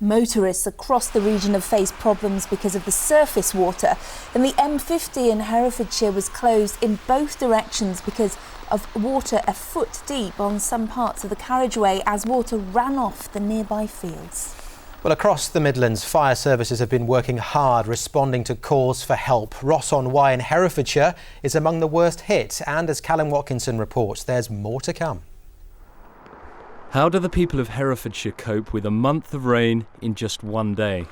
Motorists across the region have faced problems because of the surface water, and the M50 in Herefordshire was closed in both directions because of water a foot deep on some parts of the carriageway as water ran off the nearby fields. Well, across the Midlands, fire services have been working hard responding to calls for help. Ross-on-Wye in Herefordshire is among the worst hit, and as Callum Watkinson reports, there's more to come. How do the people of Herefordshire cope with a month of rain in just one day?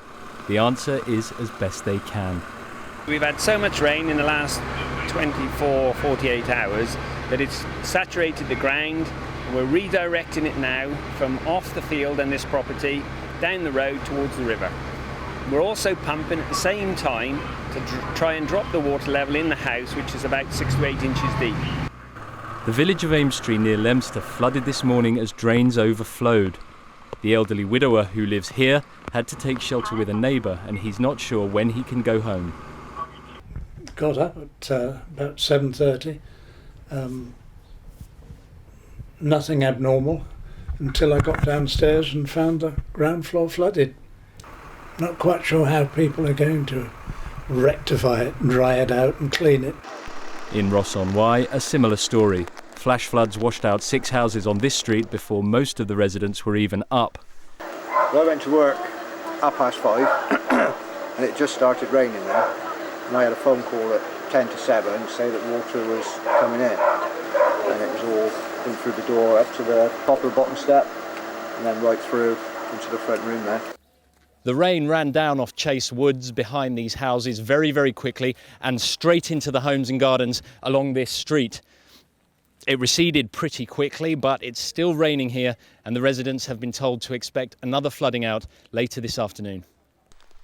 The answer is as best they can. We've had so much rain in the last 24, 48 hours that it's saturated the ground. We're redirecting it now from off the field and this property down the road towards the river. We're also pumping at the same time to try and drop the water level in the house, which is about 6 to 8 inches deep. The village of Amestree near Leominster flooded this morning as drains overflowed. The elderly widower who lives here had to take shelter with a neighbour, and he's not sure when he can go home. Got up at about 7:30. Nothing abnormal until I got downstairs and found the ground floor flooded. Not quite sure how people are going to rectify it and dry it out and clean it. In Ross-on-Wye, a similar story. Flash floods washed out 6 houses on this street before most of the residents were even up. Well, I went to work 5:30 and it just started raining then. And I had a phone call at 10 to 7 to say that water was coming in. And it was all in through the door up to the top of the bottom step and then right through into the front room there. The rain ran down off Chase Woods behind these houses very, very quickly and straight into the homes and gardens along this street. It receded pretty quickly, but it's still raining here, and the residents have been told to expect another flooding out later this afternoon.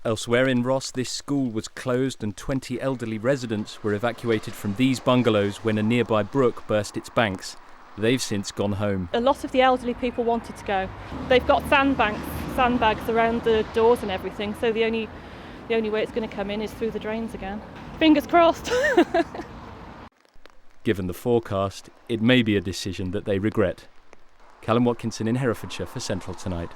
Elsewhere in Ross, this school was closed and 20 elderly residents were evacuated from these bungalows when a nearby brook burst its banks. They've since gone home. A lot of the elderly people wanted to go. They've got sandbags around the doors and everything, so the only way it's going to come in is through the drains again. Fingers crossed. Given the forecast, it may be a decision that they regret. Callum Watkinson in Herefordshire for Central Tonight.